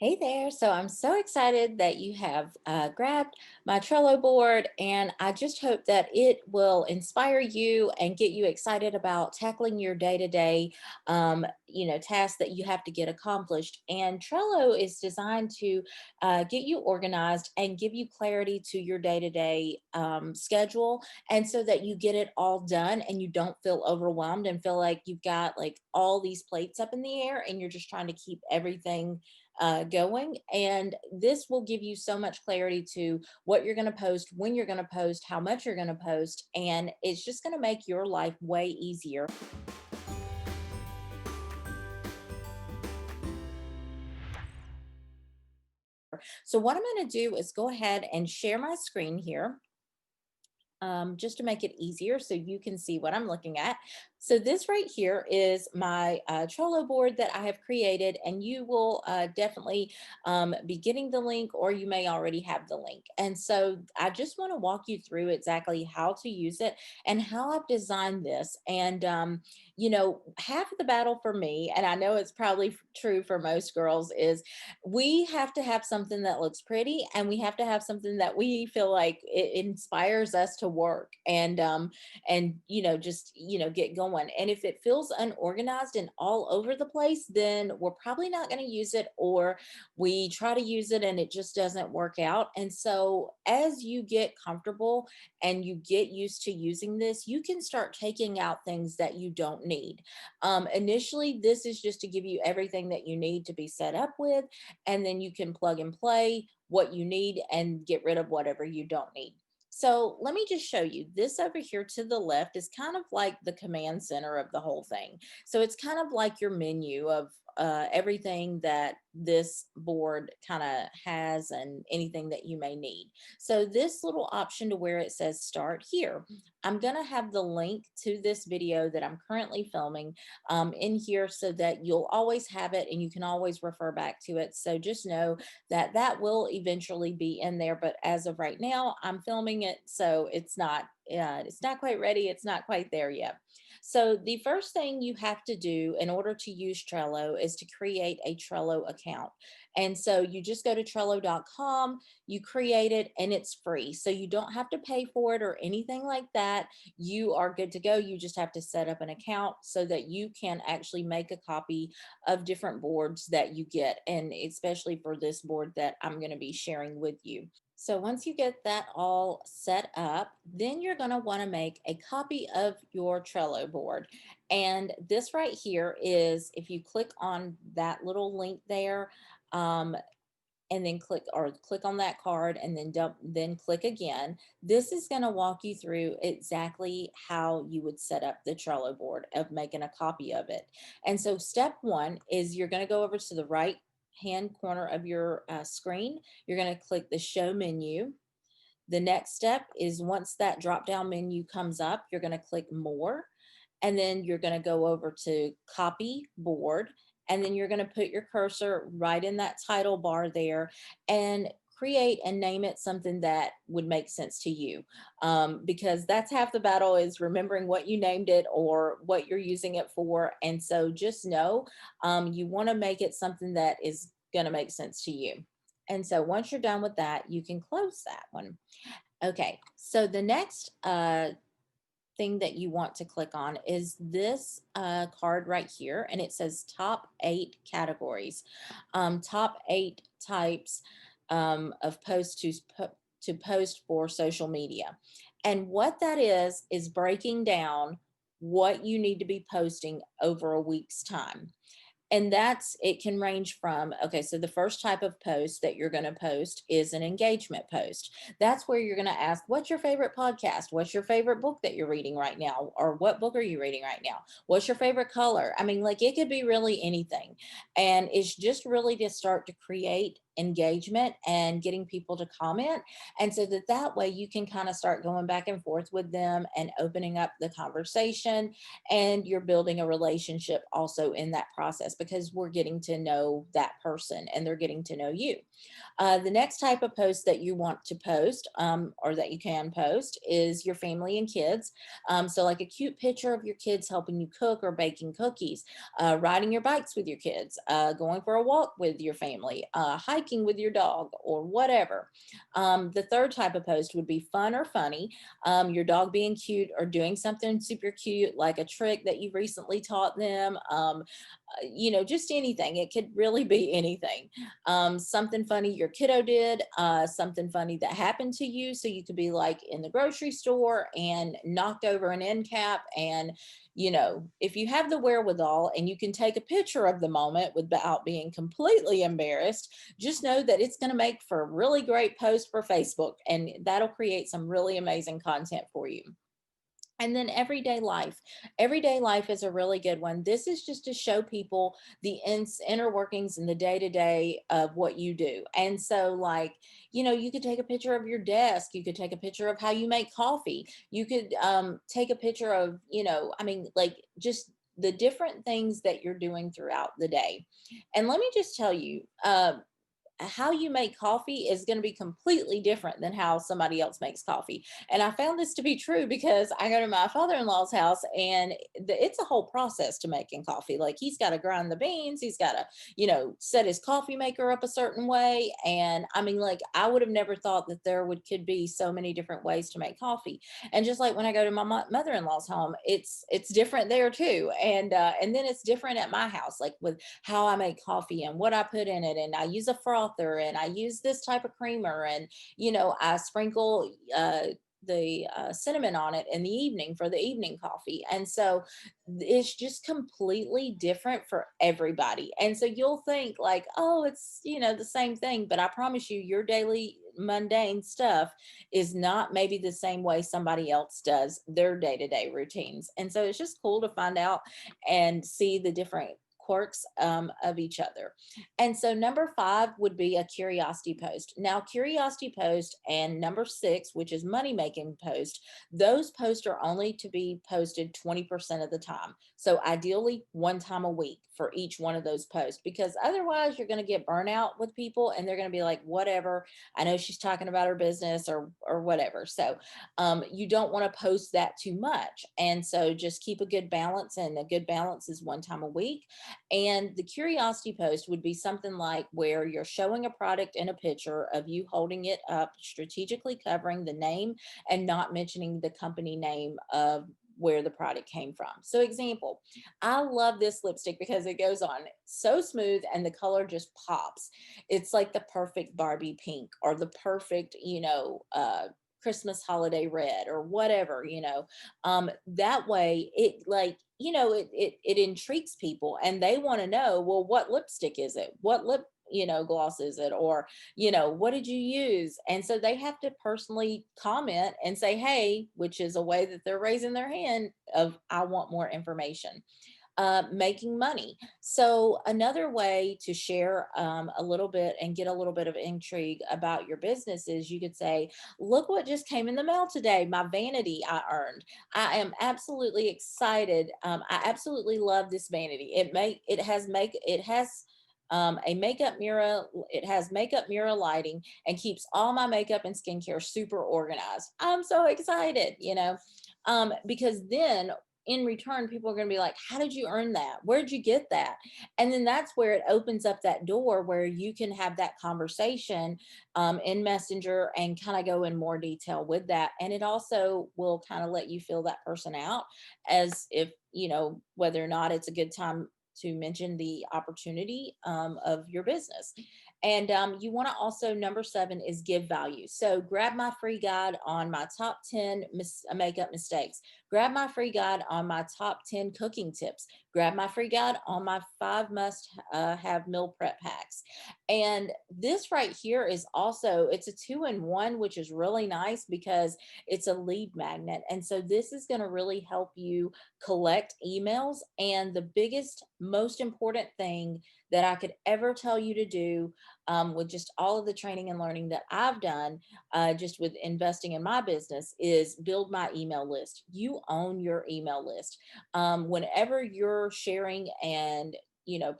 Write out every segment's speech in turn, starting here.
Hey there. So I'm so excited that you have grabbed my Trello board, and I just hope that it will inspire you and get you excited about tackling your day-to-day, tasks that you have to get accomplished. And Trello is designed to get you organized and give you clarity to your day-to-day schedule, and so that you get it all done and you don't feel overwhelmed and feel like you've got like all these plates up in the air and you're just trying to keep everything going. And this will give you so much clarity to what you're going to post, when you're going to post, how much you're going to post. And it's just going to make your life way easier. So, what I'm going to do is go ahead and share my screen here. Just to make it easier so you can see what I'm looking at. So this right here is my Trello board that I have created, and you will definitely be getting the link, or you may already have the link. And so I just want to walk you through exactly how to use it and how I've designed this. And, half of the battle for me, and I know it's probably true for most girls, is we have to have something that looks pretty, and we have to have something that we feel like it inspires us to work and just get going. And if it feels unorganized and all over the place, then we're probably not going to use it, or we try to use it and it just doesn't work out. And so as you get comfortable and you get used to using this, you can start taking out things that you don't need. Initially, this is just to give you everything that you need to be set up with, and then you can plug and play what you need and get rid of whatever you don't need. So let me just show you. This over here to the left is kind of like the command center of the whole thing. So it's kind of like your menu of everything that this board kind of has and anything that you may need. So this little option to where it says start here, I'm going to have the link to this video that I'm currently filming in here, so that you'll always have it and you can always refer back to it. So just know that that will eventually be in there. But as of right now, I'm filming it, so it's not quite ready. It's not quite there yet. So the first thing you have to do in order to use Trello is to create a Trello account. And so you just go to Trello.com, you create it, and it's free. So you don't have to pay for it or anything like that. You are good to go. You just have to set up an account so that you can actually make a copy of different boards that you get, and especially for this board that I'm going to be sharing with you. So once you get that all set up, then you're going to want to make a copy of your Trello board. And this right here is, if you click on that little link there, um, and then click on that card, and then click again. This is going to walk you through exactly how you would set up the Trello board of making a copy of it. And so step one is you're going to go over to the right hand corner of your screen. You're going to click the show menu. The next step is, once that drop down menu comes up, you're going to click more, and then you're going to go over to copy board, and then you're going to put your cursor right in that title bar there and create and name it something that would make sense to you, because that's half the battle, is remembering what you named it or what you're using it for. And so just know, you want to make it something that is going to make sense to you. And so once you're done with that, you can close that one. Okay, so the next thing that you want to click on is this card right here, and it says top 8 categories, top 8 types of posts to post for social media. And what that is breaking down what you need to be posting over a week's time. And it can range from, okay, so the first type of post that you're going to post is an engagement post. That's where you're going to ask, what's your favorite podcast? What's your favorite book that you're reading right now? Or what book are you reading right now? What's your favorite color? I mean, like, it could be really anything. And it's just really to start to create engagement and getting people to comment. And so that way you can kind of start going back and forth with them and opening up the conversation, and you're building a relationship also in that process because we're getting to know that person and they're getting to know you. The next type of post that you want to post, or that you can post, is your family and kids. So, like a cute picture of your kids helping you cook or baking cookies, riding your bikes with your kids, going for a walk with your family, hiking with your dog, or whatever. The third type of post would be fun or funny, your dog being cute or doing something super cute, like a trick that you recently taught them. Just anything. It could really be anything. Something funny your kiddo did, something funny that happened to you. So you could be like in the grocery store and knocked over an end cap. And, if you have the wherewithal and you can take a picture of the moment without being completely embarrassed, just know that it's going to make for a really great post for Facebook, and that'll create some really amazing content for you. And then everyday life. Everyday life is a really good one. This is just to show people the inner workings and the day to day of what you do. And so, like, you could take a picture of your desk. You could take a picture of how you make coffee. You could take a picture of, like just the different things that you're doing throughout the day. And let me just tell you, how you make coffee is going to be completely different than how somebody else makes coffee. And I found this to be true because I go to my father-in-law's house, and it's a whole process to making coffee. Like, he's got to grind the beans, he's got to, set his coffee maker up a certain way. And I mean, like, I would have never thought that there could be so many different ways to make coffee. And just like when I go to my mother-in-law's home, it's different there too. And then it's different at my house, like with how I make coffee and what I put in it. And I use a frother and I use this type of creamer. And, I sprinkle the cinnamon on it in the evening for the evening coffee. And so it's just completely different for everybody. And so you'll think like, oh, it's, the same thing. But I promise you, your daily mundane stuff is not maybe the same way somebody else does their day-to-day routines. And so it's just cool to find out and see the different quirks of each other. And so number 5 would be a curiosity post. Now, curiosity post and number 6, which is money making post, those posts are only to be posted 20% of the time. So ideally, one time a week for each one of those posts, because otherwise you're going to get burnout with people and they're going to be like, whatever, I know she's talking about her business or whatever. So you don't want to post that too much. And so just keep a good balance, and a good balance is one time a week. And the curiosity post would be something like where you're showing a product in a picture of you holding it up, strategically covering the name and not mentioning the company name of where the product came from. So example, I love this lipstick because it goes on so smooth and the color just pops. It's like the perfect Barbie pink, or the perfect, Christmas holiday red, or whatever. That way it, like, it intrigues people and they want to know, well, what lipstick is it, what lip gloss is it, or what did you use? And so they have to personally comment and say, hey, which is a way that they're raising their hand of, I want more information. Making money. So another way to share a little bit and get a little bit of intrigue about your business is you could say, look what just came in the mail today, my vanity I earned. I am absolutely excited. I absolutely love this vanity. It has a makeup mirror. It has makeup mirror lighting and keeps all my makeup and skincare super organized. I'm so excited, because then in return, people are going to be like, how did you earn that? Where'd you get that? And then that's where it opens up that door where you can have that conversation in Messenger and kind of go in more detail with that. And it also will kind of let you feel that person out, as if, whether or not it's a good time to mention the opportunity of your business. And you want to also, number 7 is give value. So grab my free guide on my top 10 makeup mistakes. grab my free guide on my top 10 cooking tips, grab my free guide on my 5 must have meal prep hacks. And this right here is also, it's a 2-in-1, which is really nice because it's a lead magnet. And so this is going to really help you collect emails. And the biggest, most important thing that I could ever tell you to do, with just all of the training and learning that I've done, just with investing in my business, is build my email list. You own your email list. Whenever you're sharing and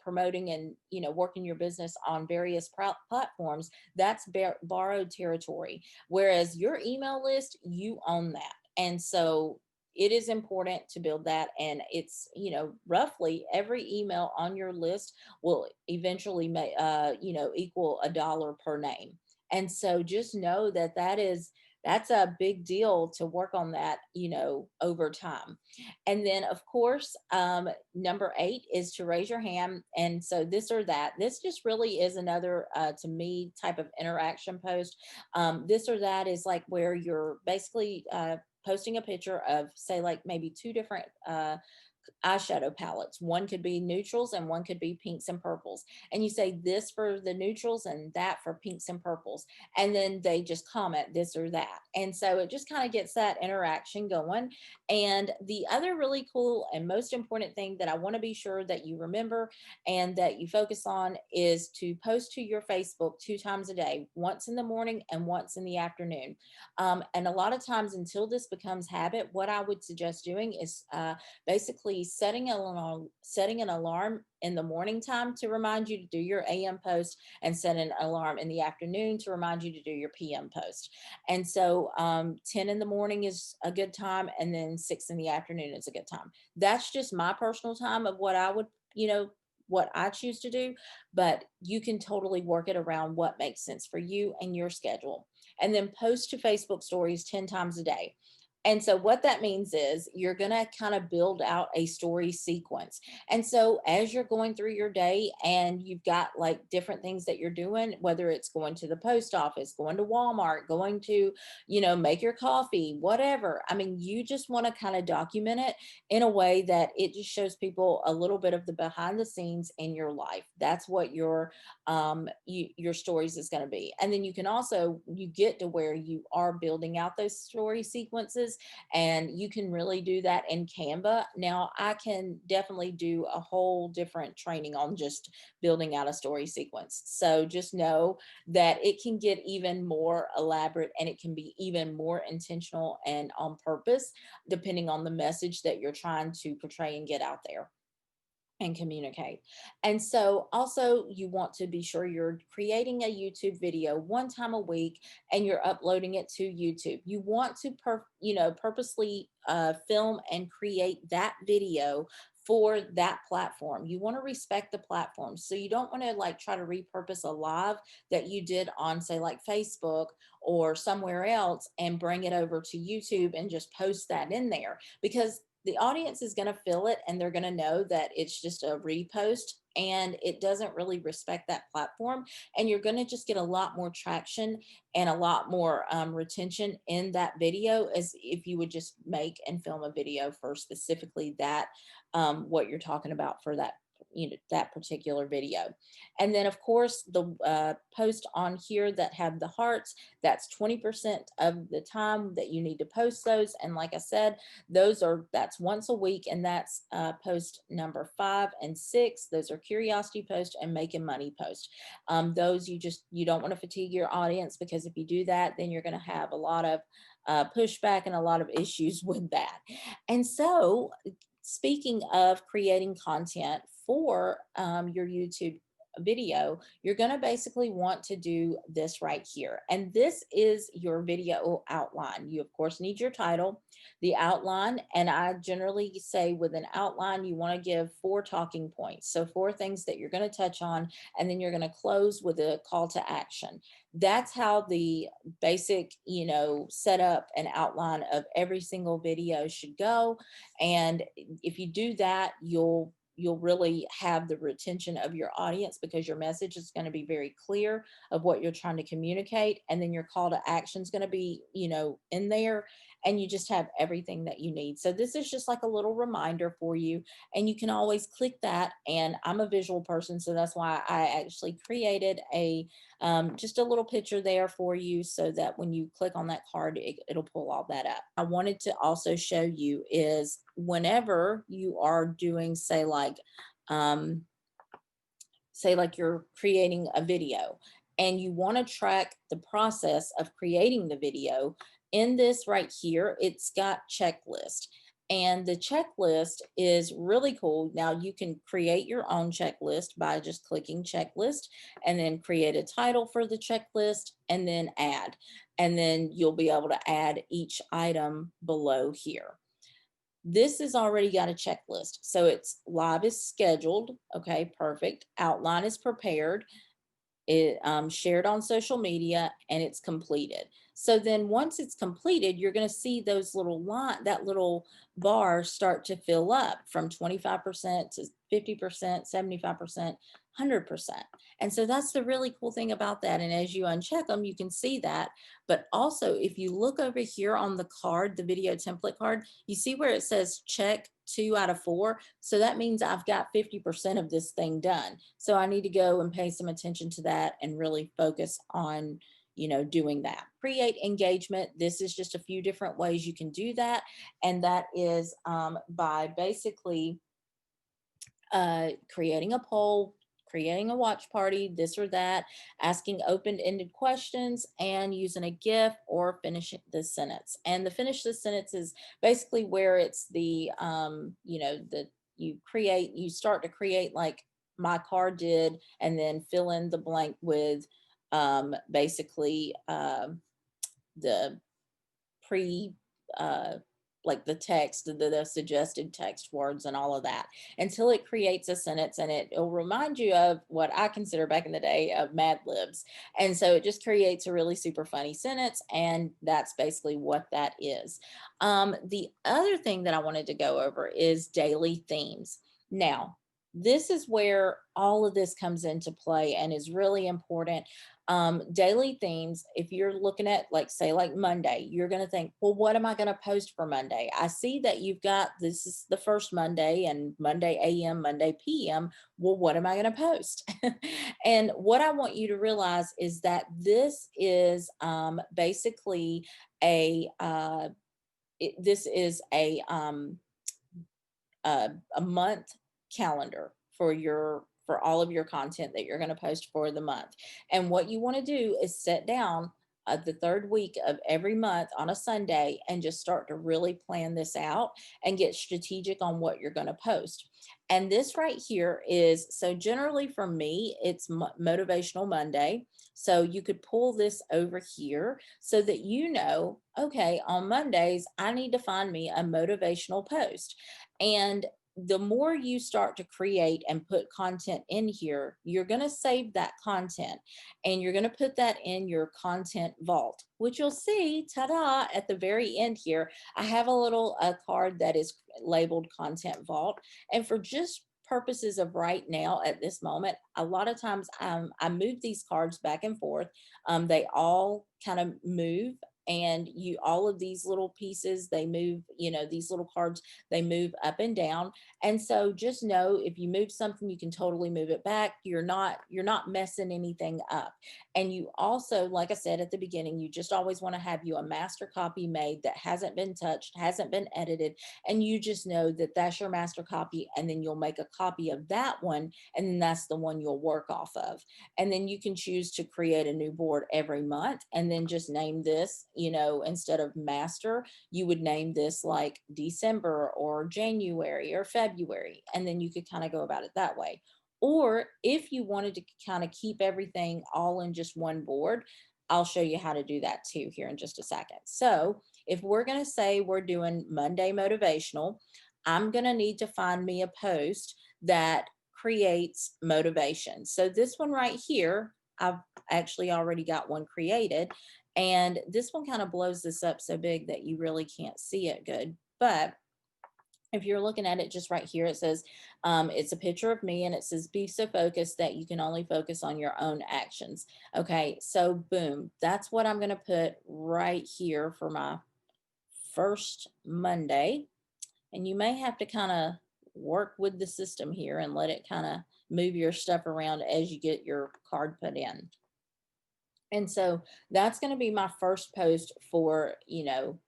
promoting and working your business on various platforms, that's borrowed territory, whereas your email list, you own that. And so it is important to build that. And it's roughly every email on your list will eventually equal $1 per name. And so just know that that's a big deal to work on that over time. And then, of course, number 8 is to raise your hand. And so this or that, this just really is another, to me, type of interaction post. This or that is like where you're basically posting a picture of, say, like maybe two different eyeshadow palettes. One could be neutrals and one could be pinks and purples. And you say this for the neutrals and that for pinks and purples. And then they just comment this or that. And so it just kind of gets that interaction going. And the other really cool and most important thing that I want to be sure that you remember and that you focus on is to post to your Facebook 2 times a day, once in the morning and once in the afternoon. And a lot of times, until this becomes habit, what I would suggest doing is basically setting an alarm in the morning time to remind you to do your AM post, and set an alarm in the afternoon to remind you to do your PM post. And so 10 in the morning is a good time, and then 6 in the afternoon is a good time. That's just my personal time of what I would, what I choose to do, but you can totally work it around what makes sense for you and your schedule. And then post to Facebook stories 10 times a day. And so what that means is you're going to kind of build out a story sequence. And so as you're going through your day and you've got like different things that you're doing, whether it's going to the post office, going to Walmart, going to, make your coffee, whatever. I mean, you just want to kind of document it in a way that it just shows people a little bit of the behind the scenes in your life. That's what your stories is going to be. And then you can also, you get to where you are building out those story sequences, and you can really do that in Canva. Now, I can definitely do a whole different training on just building out a story sequence. So just know that it can get even more elaborate, and it can be even more intentional and on purpose, depending on the message that you're trying to portray and get out there and communicate. And so also you want to be sure you're creating a YouTube video 1 time a week and you're uploading it to YouTube. You want to purposely film and create that video for that platform. You want to respect the platform. So you don't want to like try to repurpose a live that you did on, say, like Facebook or somewhere else, and bring it over to YouTube and just post that in there, because the audience is going to feel it and they're going to know that it's just a repost and it doesn't really respect that platform. And you're going to just get a lot more traction and a lot more retention in that video, as if you would just make and film a video for specifically that, what you're talking about for that, that particular video. And then of course the post on here that have the hearts, that's 20% of the time that you need to post those. And like I said, that's once a week, and that's post number 5 and 6. Those are curiosity post and making money post. Those you don't want to fatigue your audience, because if you do that, then you're going to have a lot of pushback and a lot of issues with that. And so, speaking of creating content for your YouTube video, you're going to basically want to do this right here. And this is your video outline. You, of course, need your title, the outline. And I generally say with an outline, you want to give 4 talking points. So 4 things that you're going to touch on, and then you're going to close with a call to action. That's how the basic, setup and outline of every single video should go. And if you do that, you'll really have the retention of your audience, because your message is going to be very clear of what you're trying to communicate. And then your call to action is going to be, in there. and you just have everything that you need. So this is just like a little reminder for you, and you can always click that. And I'm a visual person, so that's why I actually created a just a little picture there for you, so that when you click on that card, it'll pull all that up. I wanted to also show you is whenever you are doing, um, say like you're creating a video and you want to track the process of creating the video, in this right here it's got checklist, and the checklist is really cool. Now you can create your own checklist by just clicking checklist, and then create a title for the checklist, and then add, and then you'll be able to add each item below here. This has already got a checklist. So it's live is scheduled. Okay, perfect. Outline is prepared, it shared on social media, and it's completed. So then once it's completed, you're going to see those little line, that little bar start to fill up from 25% to 50%, 75%, 100%. And so that's the really cool thing about that. And as you uncheck them, you can see that. But also, if you look over here on the card, the video template card, you see where it says check 2 out of 4. So that means I've got 50% of this thing done. So I need to go and pay some attention to that and really focus on, doing that. Create engagement. This is just a few different ways you can do that. And that is by basically creating a poll, creating a watch party, this or that, asking open-ended questions, and using a GIF or finishing the sentence. And the finish the sentence is basically where it's the you start to create like my card did, and then fill in the blank with basically the pre uh like the text, the suggested text words and all of that, until it creates a sentence, and it'll remind you of what I consider back in the day of Mad Libs. And so it just creates a really super funny sentence, and that's basically what that is. The other thing that I wanted to go over is daily themes. Now, this is where all of this comes into play and is really important. Daily themes, if you're looking at like say like Monday, you're going to think, well, what am I going to post for Monday? I see that you've got, this is the first Monday, and Monday AM, Monday PM. Well, what am I going to post? And what I want you to realize is that this is basically a this is a month calendar for all of your content that you're going to post for the month. And what you want to do is sit down the third week of every month on a Sunday and just start to really plan this out and get strategic on what you're going to post. And this right here is, so generally for me, it's Motivational Monday. So you could pull this over here so that okay, on Mondays, I need to find me a motivational post. And the more you start to create and put content in here, you're going to save that content, and you're going to put that in your content vault, which you'll see, ta-da, at the very end here. I have a little card that is labeled content vault. And for just purposes of right now at this moment, a lot of times I move these cards back and forth. They all kind of move, and all of these little pieces, they move, these little cards, they move up and down. And so just know, if you move something, you can totally move it back. You're not messing anything up. And you also, like I said at the beginning, you just always want to have you a master copy made that hasn't been touched, hasn't been edited, and you just know that that's your master copy. And then you'll make a copy of that one, and then that's the one you'll work off of. And then you can choose to create a new board every month, and then just name this, instead of master, you would name this like December or January or February. And then you could kind of go about it that way. Or if you wanted to kind of keep everything all in just one board, I'll show you how to do that too here in just a second. So if we're going to say we're doing Monday motivational, I'm going to need to find me a post that creates motivation. So this one right here, I've actually already got one created. And this one kind of blows this up so big that you really can't see it good. But if you're looking at it just right here, it says, it's a picture of me, and it says, be so focused that you can only focus on your own actions. Okay, so boom, that's what I'm going to put right here for my first Monday, and you may have to kind of work with the system here and let it kind of move your stuff around as you get your card put in. And so that's going to be my first post for,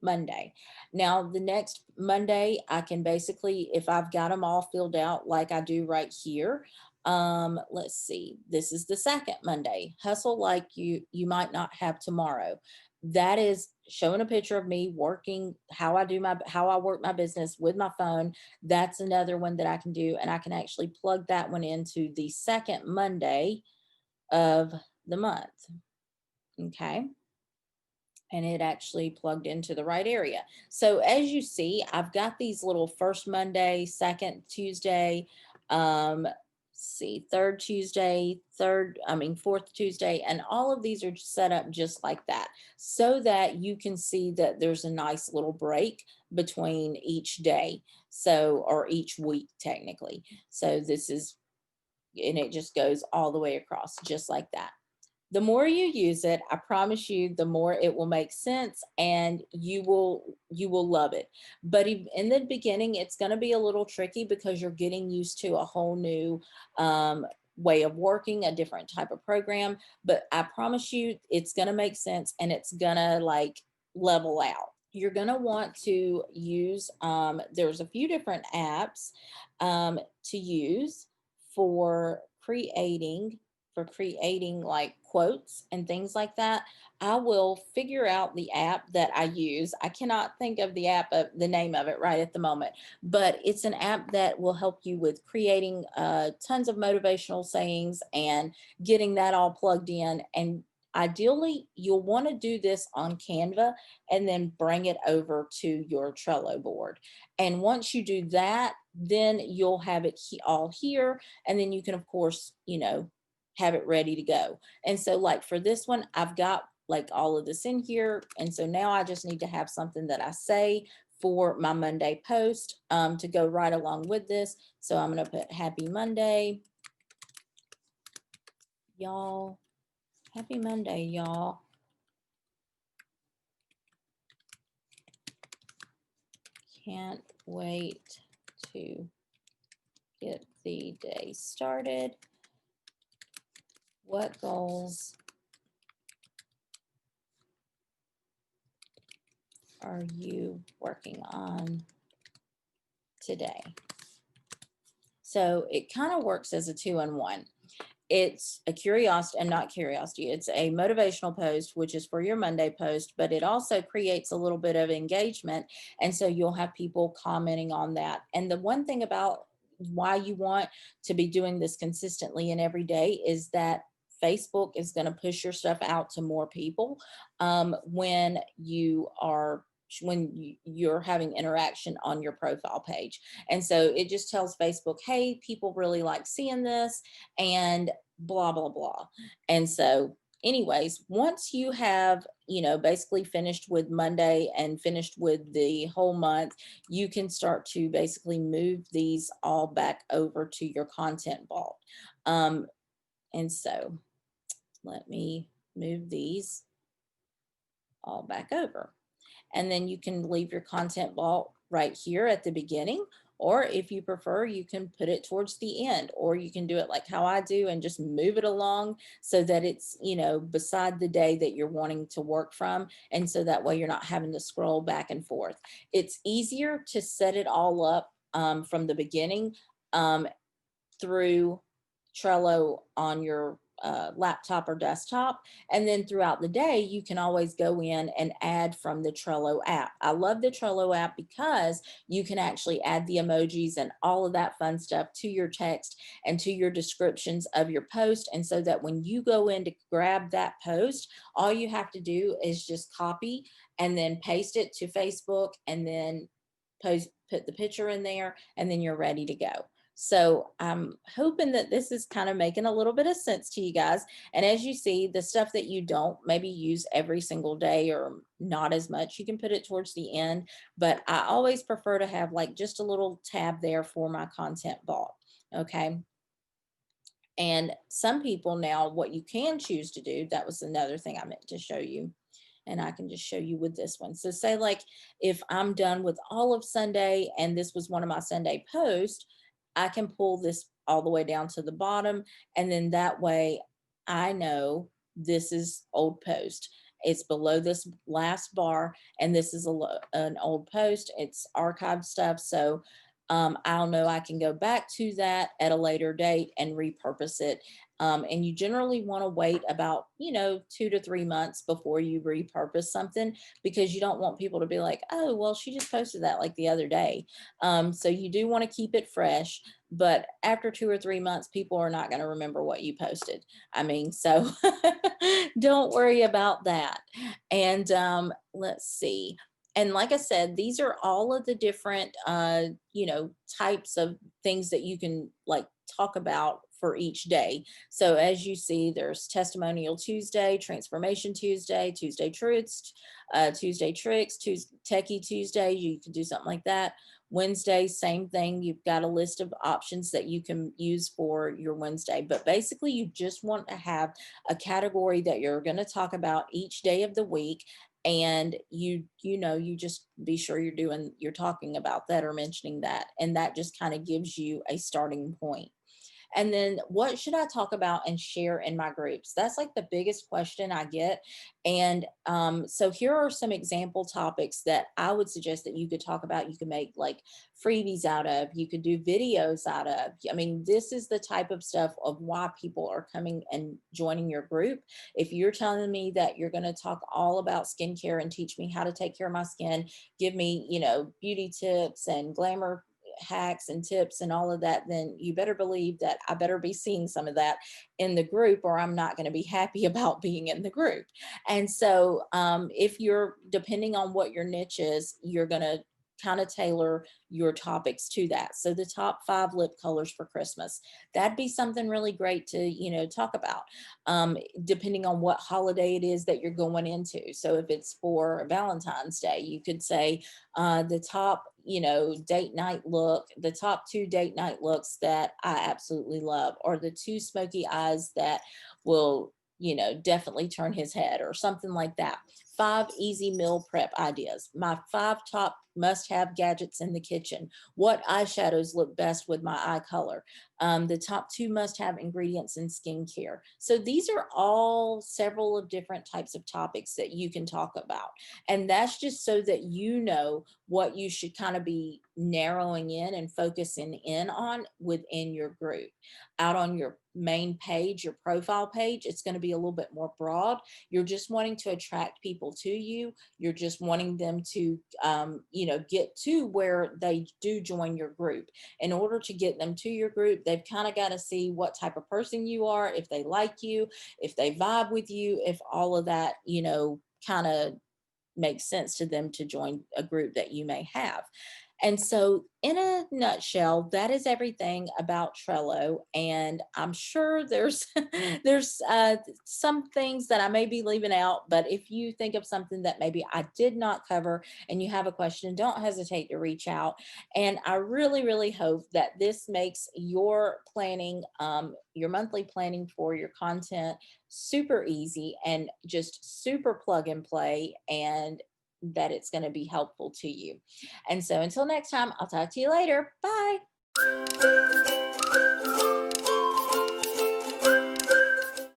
Monday. Now, the next Monday, I can basically, if I've got them all filled out like I do right here, let's see, this is the second Monday. Hustle like you might not have tomorrow. That is showing a picture of me working, how I work my business with my phone. That's another one that I can do. And I can actually plug that one into the second Monday of the month. Okay. And it actually plugged into the right area. So as you see, I've got these little first Monday, second Tuesday, third Tuesday, fourth Tuesday, and all of these are set up just like that so that you can see that there's a nice little break between each day. So, or each week technically. So this is, and it just goes all the way across just like that. The more you use it, I promise you, the more it will make sense and you will love it. But in the beginning, it's going to be a little tricky because you're getting used to a whole new way of working, a different type of program. But I promise you, it's going to make sense and it's going to like level out. You're going to want to use, there's a few different apps to use for creating like quotes and things like that. I will figure out the app that I use. I cannot think of the name of it right at the moment, but it's an app that will help you with creating tons of motivational sayings and getting that all plugged in. And ideally, you'll want to do this on Canva and then bring it over to your Trello board. And once you do that, then you'll have it all here. And then you can, of course, have it ready to go. And so like for this one, I've got like all of this in here. And so now I just need to have something that I say for my Monday post to go right along with this. So I'm going to put happy Monday, y'all. Happy Monday, y'all. Can't wait to get the day started. What goals are you working on today? So it kind of works as a 2-in-1. It's a curiosity and not curiosity. It's a motivational post, which is for your Monday post, but it also creates a little bit of engagement. And so you'll have people commenting on that. And the one thing about why you want to be doing this consistently and every day is that Facebook is going to push your stuff out to more people when you're having interaction on your profile page. And so it just tells Facebook, hey, people really like seeing this and blah, blah, blah. And so anyways, once you have, basically finished with Monday and finished with the whole month, you can start to basically move these all back over to your content vault. And so let me move these all back over. And then you can leave your content vault right here at the beginning, or if you prefer, you can put it towards the end, or you can do it like how I do and just move it along so that it's, beside the day that you're wanting to work from. And so that way you're not having to scroll back and forth. It's easier to set it all up from the beginning through Trello on your laptop or desktop. And then throughout the day, you can always go in and add from the Trello app. I love the Trello app because you can actually add the emojis and all of that fun stuff to your text and to your descriptions of your post. And so that when you go in to grab that post, all you have to do is just copy and then paste it to Facebook and then put the picture in there, and then you're ready to go. So I'm hoping that this is kind of making a little bit of sense to you guys. And as you see, the stuff that you don't maybe use every single day or not as much, you can put it towards the end. But I always prefer to have like just a little tab there for my content vault. Okay. And some people now, what you can choose to do, that was another thing I meant to show you, And I can just show you with this one. So say like if I'm done with all of Sunday and this was one of my Sunday posts, I can pull this all the way down to the bottom. And then that way I know this is old post. It's below this last bar, and this is an old post. It's archived stuff. So I'll know I can go back to that at a later date and repurpose it. And you generally want to wait about, 2 to 3 months before you repurpose something, because you don't want people to be like, oh, well, she just posted that like the other day. So you do want to keep it fresh, but after 2 or 3 months, people are not going to remember what you posted. I mean, so don't worry about that. And let's see. And like I said, these are all of the different, types of things that you can like talk about for each day. So as you see, there's Testimonial Tuesday, Transformation Tuesday, Tuesday Truths, Tuesday Tricks, Tuesday, Techie Tuesday. You can do something like that. Wednesday, same thing. You've got a list of options that you can use for your Wednesday. But basically, you just want to have a category that you're going to talk about each day of the week. And you just be sure you're talking about that or mentioning that. And that just kind of gives you a starting point. And then what should I talk about and share in my groups? That's like the biggest question I get. And so here are some example topics that I would suggest that you could talk about. You can make like freebies out of, you could do videos out of. I mean, this is the type of stuff of why people are coming and joining your group. If you're telling me that you're going to talk all about skincare and teach me how to take care of my skin, give me, beauty tips and glamour hacks and tips and all of that, then you better believe that I better be seeing some of that in the group, or I'm not going to be happy about being in the group. And so, if you're depending on what your niche is, you're going to kind of tailor your topics to that. So the top 5 lip colors for Christmas, that'd be something really great to, talk about, depending on what holiday it is that you're going into. So if it's for Valentine's Day, you could say the top, date night look, the top 2 date night looks that I absolutely love, or the 2 smoky eyes that will, definitely turn his head, or something like that. 5 easy meal prep ideas. My 5 top must have gadgets in the kitchen. What eyeshadows look best with my eye color. The top 2 must have ingredients in skincare. So these are all several of different types of topics that you can talk about. And that's just so that you know what you should kind of be narrowing in and focusing in on within your group. Out on your main page, your profile page, it's going to be a little bit more broad. You're just wanting to attract people to you. You're just wanting them to, get to where they do join your group. In order to get them to your group, they've kind of got to see what type of person you are, if they like you, if they vibe with you, if all of that, kind of makes sense to them to join a group that you may have. And so, in a nutshell, that is everything about Trello. And I'm sure there's there's some things that I may be leaving out. But if you think of something that maybe I did not cover and you have a question, don't hesitate to reach out. And I really, really hope that this makes your planning, your monthly planning for your content super easy and just super plug and play, and that it's going to be helpful to you. And so until next time, I'll talk to you later. Bye.